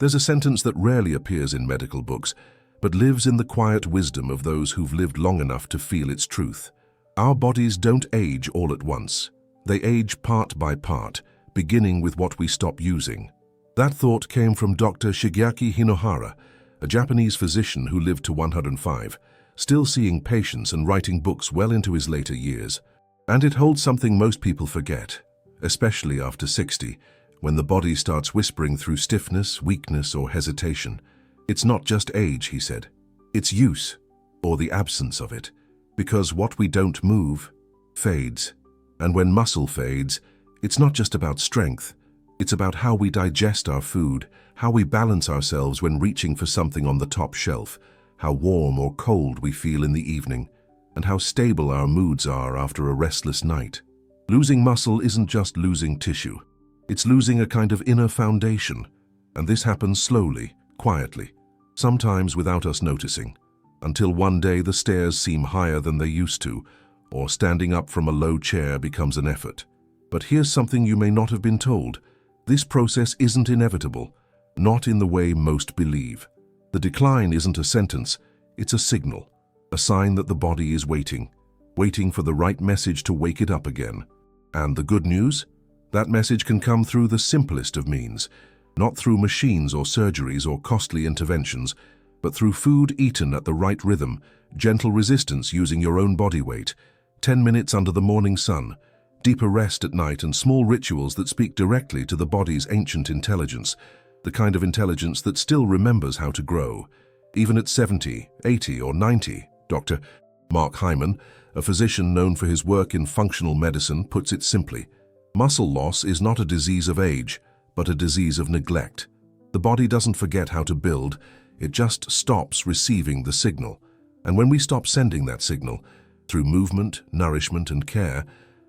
There's a sentence that rarely appears in medical books, but lives in the quiet wisdom of those who've lived long enough to feel its truth. Our bodies don't age all at once. They age part by part, beginning with what we stop using. That thought came from Dr. Shigeaki Hinohara, a Japanese physician who lived to 105, still seeing patients and writing books well into his later years. And it holds something most people forget, especially after 60, when the body starts whispering through stiffness, weakness, or hesitation. It's not just age, he said. It's use, or the absence of it, because what we don't move fades. And when muscle fades, it's not just about strength. It's about how we digest our food, how we balance ourselves when reaching for something on the top shelf, how warm or cold we feel in the evening, and how stable our moods are after a restless night. Losing muscle isn't just losing tissue. It's losing a kind of inner foundation, and this happens slowly, quietly, sometimes without us noticing, until one day the stairs seem higher than they used to, or standing up from a low chair becomes an effort. But here's something you may not have been told. This process isn't inevitable, not in the way most believe. The decline isn't a sentence, it's a signal, a sign that the body is waiting for the right message to wake it up again. And the good news? That message can come through the simplest of means, not through machines or surgeries or costly interventions, but through food eaten at the right rhythm, gentle resistance using your own body weight, 10 minutes under the morning sun, deeper rest at night, and small rituals that speak directly to the body's ancient intelligence, the kind of intelligence that still remembers how to grow, even at 70, 80, or 90. Dr. Mark Hyman, a physician known for his work in functional medicine, puts it simply: muscle loss is not a disease of age, but a disease of neglect. The body doesn't forget how to build, it just stops receiving the signal. And when we stop sending that signal, through movement, nourishment, and care,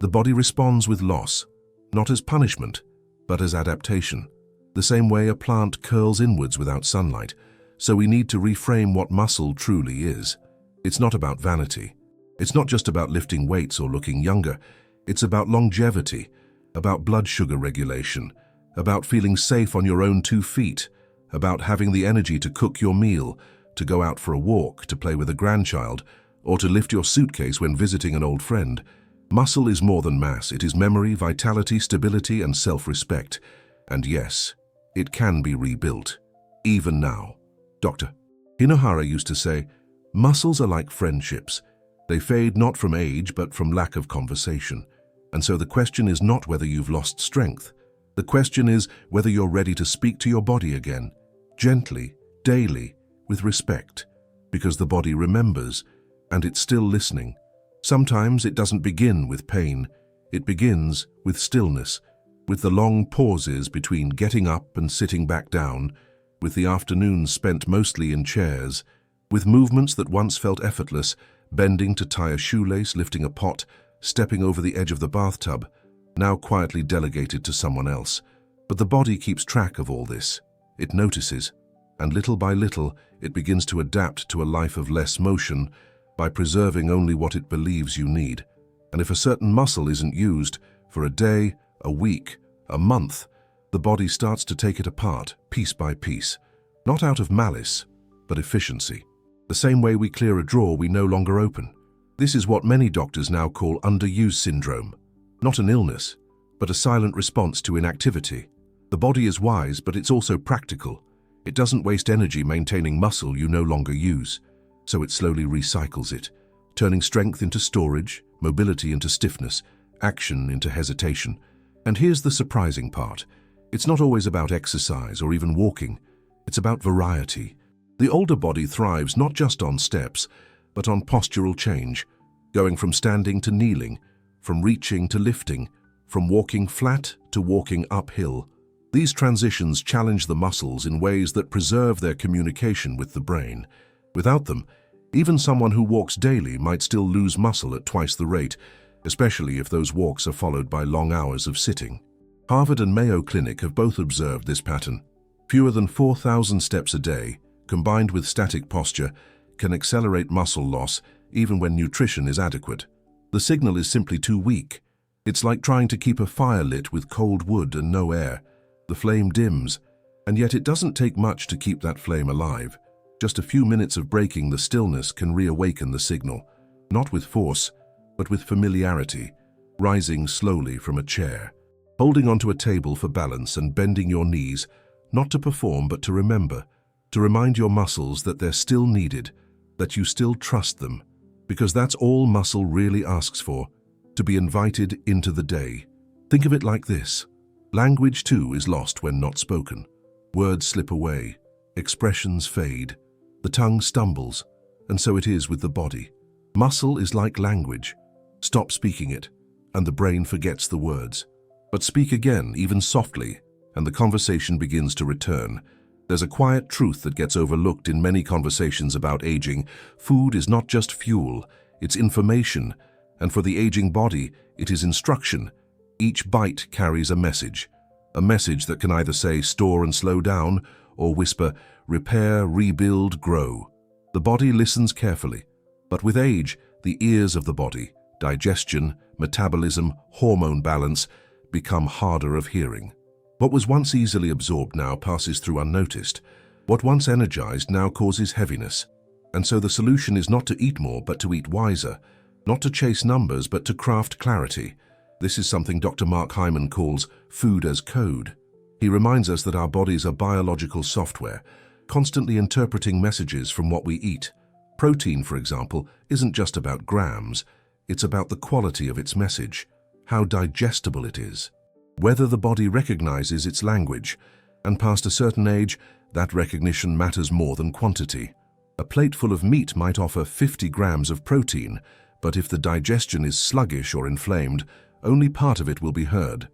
the body responds with loss, not as punishment, but as adaptation. The same way a plant curls inwards without sunlight, so we need to reframe what muscle truly is. It's not about vanity. It's not just about lifting weights or looking younger. It's about longevity, about blood sugar regulation, about feeling safe on your own 2 feet, about having the energy to cook your meal, to go out for a walk, to play with a grandchild, or to lift your suitcase when visiting an old friend. Muscle is more than mass. It is memory, vitality, stability, and self-respect. And yes, it can be rebuilt, even now. Dr. Hinohara used to say, muscles are like friendships. They fade not from age, but from lack of conversation. And so the question is not whether you've lost strength. The question is whether you're ready to speak to your body again, gently, daily, with respect, because the body remembers, and it's still listening. Sometimes it doesn't begin with pain. It begins with stillness, with the long pauses between getting up and sitting back down, with the afternoons spent mostly in chairs, with movements that once felt effortless, bending to tie a shoelace, lifting a pot, stepping over the edge of the bathtub, now quietly delegated to someone else. But the body keeps track of all this. It notices, and little by little, it begins to adapt to a life of less motion by preserving only what it believes you need. And if a certain muscle isn't used for a day, a week, a month, the body starts to take it apart, piece by piece, not out of malice, but efficiency. The same way we clear a drawer we no longer open. This is what many doctors now call underuse syndrome. Not an illness, but a silent response to inactivity. The body is wise, but it's also practical. It doesn't waste energy maintaining muscle you no longer use, so it slowly recycles it, turning strength into storage, mobility into stiffness, action into hesitation. And here's the surprising part. It's not always about exercise or even walking. It's about variety. The older body thrives not just on steps, but on postural change, going from standing to kneeling, from reaching to lifting, from walking flat to walking uphill. These transitions challenge the muscles in ways that preserve their communication with the brain. Without them, even someone who walks daily might still lose muscle at twice the rate, especially if those walks are followed by long hours of sitting. Harvard and Mayo Clinic have both observed this pattern. Fewer than 4,000 steps a day, combined with static posture, can accelerate muscle loss even when nutrition is adequate. The signal is simply too weak. It's like trying to keep a fire lit with cold wood and no air. The flame dims, And yet it doesn't take much to keep that flame alive. Just a few minutes of breaking the stillness can reawaken the signal, not with force, but with familiarity, rising slowly from a chair, holding onto a table for balance and bending your knees, not to perform but to remember, to remind your muscles that they're still needed, that you still trust them, because that's all muscle really asks for, to be invited into the day. Think of it like this. Language too is lost when not spoken. Words slip away, expressions fade, the tongue stumbles, and so it is with the body. Muscle is like language. Stop speaking it, and the brain forgets the words. But speak again, even softly, and the conversation begins to return. There's a quiet truth that gets overlooked in many conversations about aging. Food is not just fuel, it's information, and for the aging body, it is instruction. Each bite carries a message that can either say store and slow down, or whisper repair, rebuild, grow. The body listens carefully, but with age, the ears of the body, digestion, metabolism, hormone balance, become harder of hearing. What was once easily absorbed now passes through unnoticed. What once energized now causes heaviness. And so the solution is not to eat more, but to eat wiser, not to chase numbers, but to craft clarity. This is something Dr. Mark Hyman calls food as code. He reminds us that our bodies are biological software, constantly interpreting messages from what we eat. Protein, for example, isn't just about grams, it's about the quality of its message, how digestible it is, whether the body recognizes its language, and past a certain age, that recognition matters more than quantity. A plate full of meat might offer 50 grams of protein, but if the digestion is sluggish or inflamed, only part of it will be heard.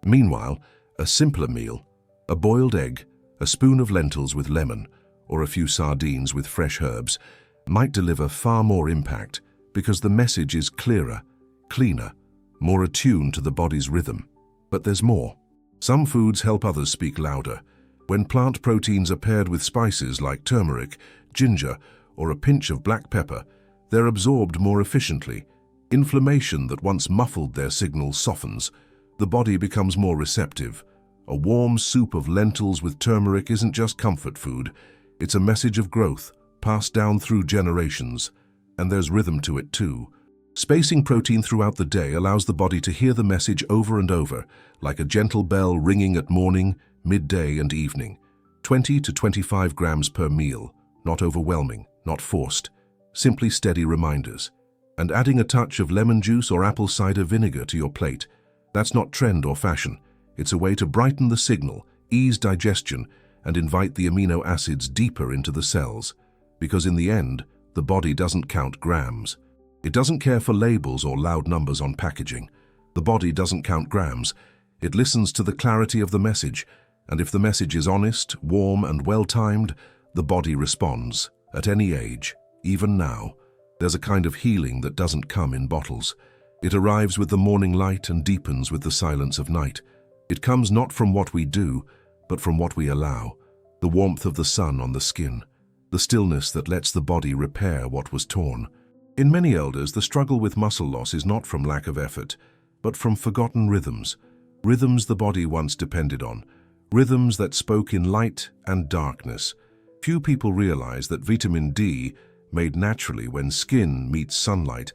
Meanwhile, a simpler meal, a boiled egg, a spoon of lentils with lemon, or a few sardines with fresh herbs, might deliver far more impact because the message is clearer, cleaner, more attuned to the body's rhythm. But there's more. Some foods help others speak louder. When plant proteins are paired with spices like turmeric, ginger, or a pinch of black pepper, they're absorbed more efficiently. Inflammation that once muffled their signals softens. The body becomes more receptive. A warm soup of lentils with turmeric isn't just comfort food. It's a message of growth, passed down through generations. And there's rhythm to it too. Spacing protein throughout the day allows the body to hear the message over and over, like a gentle bell ringing at morning, midday, and evening. 20 to 25 grams per meal, not overwhelming, not forced, simply steady reminders. And adding a touch of lemon juice or apple cider vinegar to your plate, that's not trend or fashion. It's a way to brighten the signal, ease digestion, and invite the amino acids deeper into the cells. Because in the end, the body doesn't count grams. It doesn't care for labels or loud numbers on packaging. The body doesn't count grams. It listens to the clarity of the message, and if the message is honest, warm, and well-timed, the body responds, at any age, even now. There's a kind of healing that doesn't come in bottles. It arrives with the morning light and deepens with the silence of night. It comes not from what we do, but from what we allow. The warmth of the sun on the skin. The stillness that lets the body repair what was torn. In many elders, the struggle with muscle loss is not from lack of effort, but from forgotten rhythms. Rhythms the body once depended on. Rhythms that spoke in light and darkness. Few people realize that vitamin D, made naturally when skin meets sunlight,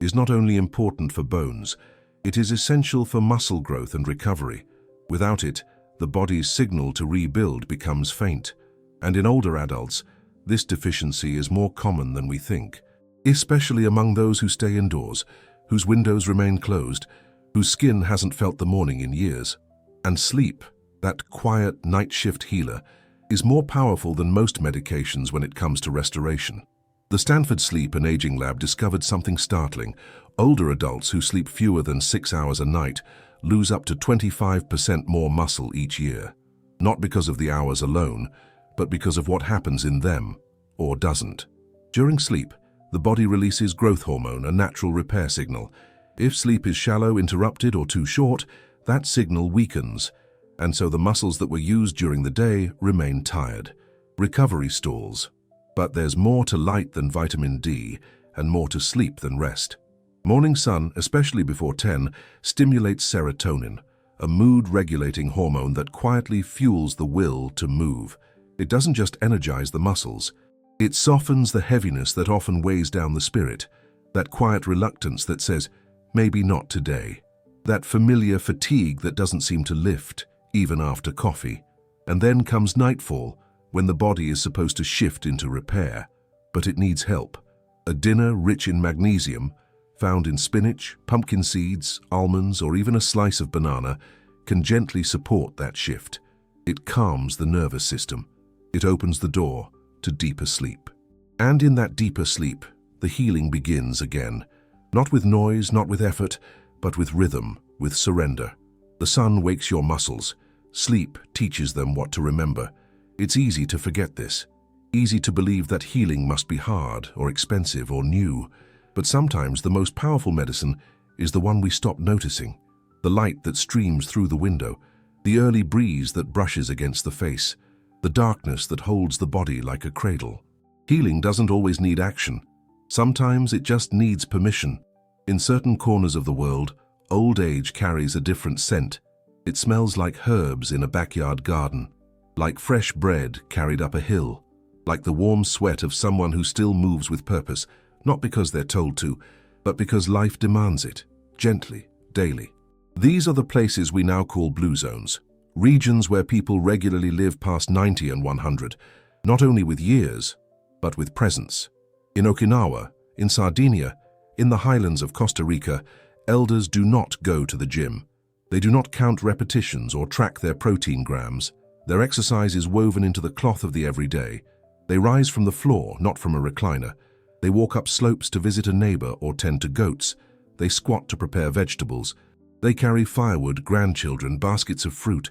is not only important for bones, it is essential for muscle growth and recovery. Without it, the body's signal to rebuild becomes faint. And in older adults, this deficiency is more common than we think, especially among those who stay indoors, whose windows remain closed, whose skin hasn't felt the morning in years. And sleep, that quiet night shift healer, is more powerful than most medications when it comes to restoration. The Stanford Sleep and Aging Lab discovered something startling. Older adults who sleep fewer than 6 hours a night lose up to 25% more muscle each year. Not because of the hours alone, but because of what happens in them, or doesn't. During sleep, the body releases growth hormone, a natural repair signal. If sleep is shallow, interrupted, or too short, that signal weakens, and so the muscles that were used during the day remain tired. Recovery stalls. But there's more to light than vitamin D, and more to sleep than rest. Morning sun, especially before 10, stimulates serotonin, a mood-regulating hormone that quietly fuels the will to move. It doesn't just energize the muscles. It softens the heaviness that often weighs down the spirit, that quiet reluctance that says, maybe not today, that familiar fatigue that doesn't seem to lift, even after coffee. And then comes nightfall, when the body is supposed to shift into repair, but it needs help. A dinner rich in magnesium, found in spinach, pumpkin seeds, almonds, or even a slice of banana, can gently support that shift. It calms the nervous system. It opens the door to deeper sleep. And in that deeper sleep, the healing begins again. Not with noise, not with effort, but with rhythm, with surrender. The sun wakes your muscles. Sleep teaches them what to remember. It's easy to forget this. Easy to believe that healing must be hard or expensive or new. But sometimes the most powerful medicine is the one we stop noticing. The light that streams through the window, the early breeze that brushes against the face, the darkness that holds the body like a cradle. Healing doesn't always need action. Sometimes it just needs permission. In certain corners of the world, old age carries a different scent. It smells like herbs in a backyard garden, like fresh bread carried up a hill, like the warm sweat of someone who still moves with purpose, not because they're told to, but because life demands it, gently, daily. These are the places we now call blue zones, regions where people regularly live past 90 and 100, not only with years, but with presence. In Okinawa, in Sardinia, in the highlands of Costa Rica, elders do not go to the gym. They do not count repetitions or track their protein grams. Their exercise is woven into the cloth of the everyday. They rise from the floor, not from a recliner. They walk up slopes to visit a neighbor or tend to goats. They squat to prepare vegetables. They carry firewood, grandchildren, baskets of fruit.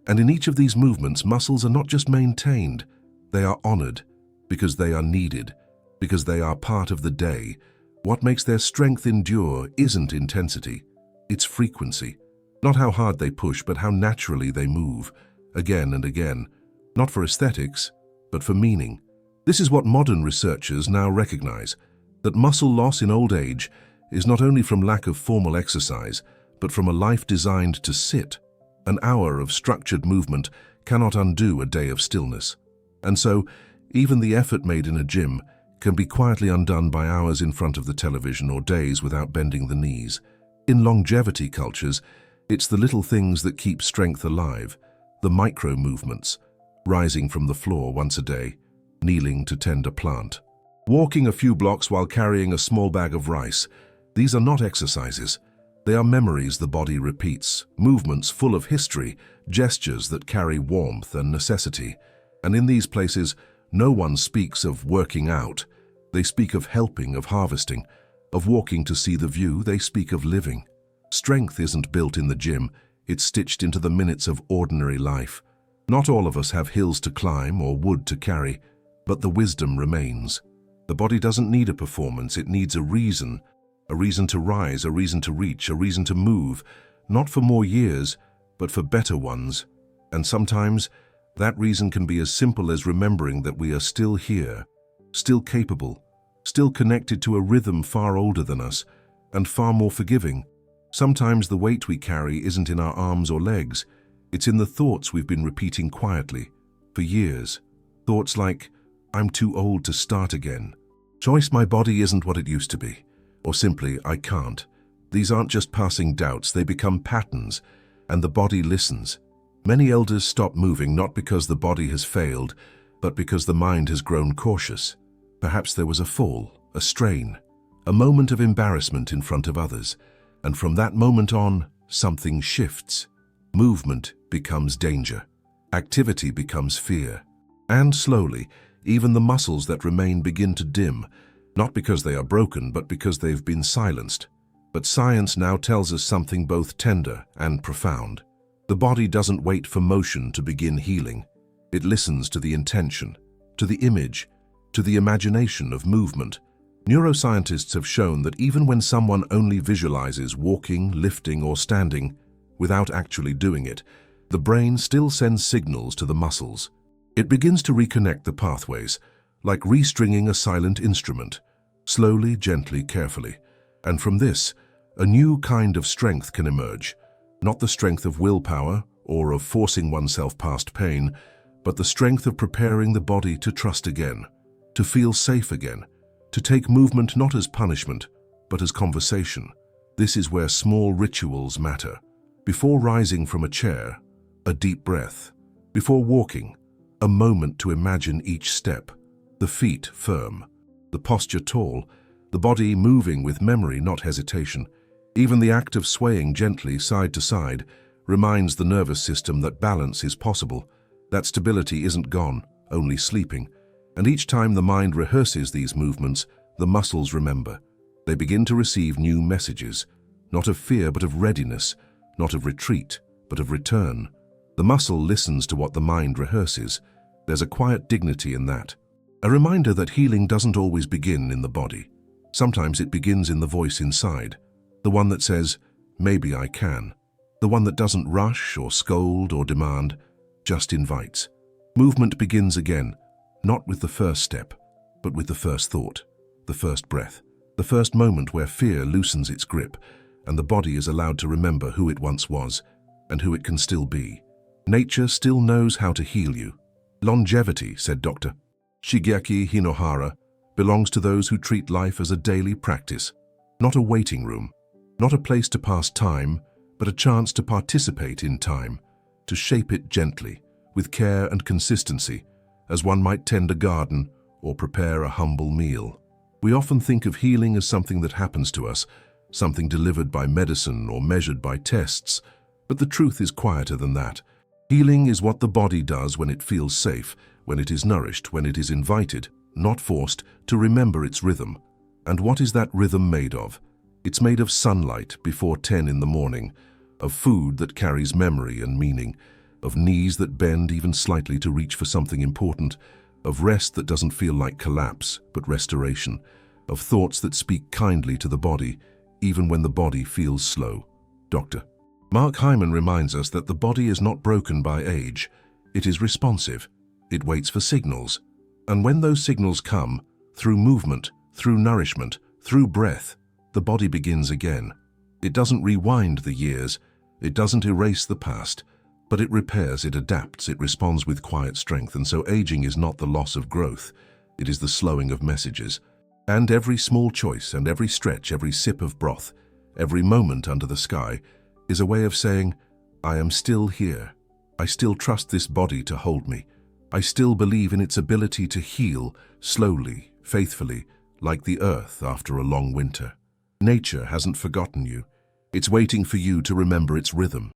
And in each of these movements, muscles are not just maintained. They are honored because they are needed, because they are part of the day. What makes their strength endure isn't intensity, it's frequency. Not how hard they push, but how naturally they move, again and again, not for aesthetics, but for meaning. This is what modern researchers now recognize, that muscle loss in old age is not only from lack of formal exercise, but from a life designed to sit. An hour of structured movement cannot undo a day of stillness. And so, even the effort made in a gym can be quietly undone by hours in front of the television or days without bending the knees. In longevity cultures, it's the little things that keep strength alive, the micro movements, rising from the floor once a day, kneeling to tend a plant, walking a few blocks while carrying a small bag of rice. These are not exercises. They are memories the body repeats, movements full of history, gestures that carry warmth and necessity. And in these places, no one speaks of working out. They speak of helping, of harvesting, of walking to see the view. They speak of living. Strength isn't built in the gym, it's stitched into the minutes of ordinary life. Not all of us have hills to climb or wood to carry, but the wisdom remains. The body doesn't need a performance, it needs a reason to rise, a reason to reach, a reason to move, not for more years, but for better ones. And sometimes, that reason can be as simple as remembering that we are still here, still capable, still connected to a rhythm far older than us, and far more forgiving. Sometimes the weight we carry isn't in our arms or legs, it's in the thoughts we've been repeating quietly, for years. Thoughts like, I'm too old to start again. Choice, my body isn't what it used to be. Or simply, I can't. These aren't just passing doubts, they become patterns, and the body listens. Many elders stop moving not because the body has failed, but because the mind has grown cautious. Perhaps there was a fall, a strain, a moment of embarrassment in front of others, and from that moment on, something shifts. Movement becomes danger. Activity becomes fear. And slowly, even the muscles that remain begin to dim, not because they are broken, but because they've been silenced. But science now tells us something both tender and profound. The body doesn't wait for motion to begin healing. It listens to the intention, to the image, to the imagination of movement. Neuroscientists have shown that even when someone only visualizes walking, lifting, or standing, without actually doing it, the brain still sends signals to the muscles. It begins to reconnect the pathways, like restringing a silent instrument, slowly, gently, carefully. And from this, a new kind of strength can emerge, Not the strength of willpower or of forcing oneself past pain, but the strength of preparing the body to trust again, to feel safe again, to take movement not as punishment, but as conversation. This is where small rituals matter. Before rising from a chair, a deep breath. Before walking, a moment to imagine each step, the feet firm, the posture tall, the body moving with memory, not hesitation. Even the act of swaying gently side to side reminds the nervous system that balance is possible, that stability isn't gone, only sleeping. And each time the mind rehearses these movements, the muscles remember. They begin to receive new messages, not of fear but of readiness, not of retreat but of return. The muscle listens to what the mind rehearses. There's a quiet dignity in that. A reminder that healing doesn't always begin in the body. Sometimes it begins in the voice inside, the one that says, "Maybe I can." The one that doesn't rush or scold or demand, just invites. Movement begins again, not with the first step, but with the first thought, the first breath, the first moment where fear loosens its grip, and the body is allowed to remember who it once was and who it can still be. Nature still knows how to heal you. Longevity, said Dr. Shigeaki Hinohara, belongs to those who treat life as a daily practice, not a waiting room, not a place to pass time, but a chance to participate in time, to shape it gently, with care and consistency, as one might tend a garden or prepare a humble meal. We often think of healing as something that happens to us, something delivered by medicine or measured by tests, but the truth is quieter than that. Healing is what the body does when it feels safe, when it is nourished, when it is invited, not forced, to remember its rhythm. And what is that rhythm made of? It's made of sunlight before 10 in the morning, of food that carries memory and meaning, of knees that bend even slightly to reach for something important, of rest that doesn't feel like collapse, but restoration, of thoughts that speak kindly to the body, even when the body feels slow. Dr. Mark Hyman reminds us that the body is not broken by age. It is responsive. It waits for signals. And when those signals come, through movement, through nourishment, through breath, the body begins again. It doesn't rewind the years. It doesn't erase the past. But it repairs, it adapts, it responds with quiet strength. And so aging is not the loss of growth. It is the slowing of messages. And every small choice and every stretch, every sip of broth, every moment under the sky is a way of saying, I am still here. I still trust this body to hold me. I still believe in its ability to heal, slowly, faithfully, like the earth after a long winter. Nature hasn't forgotten you. It's waiting for you to remember its rhythm.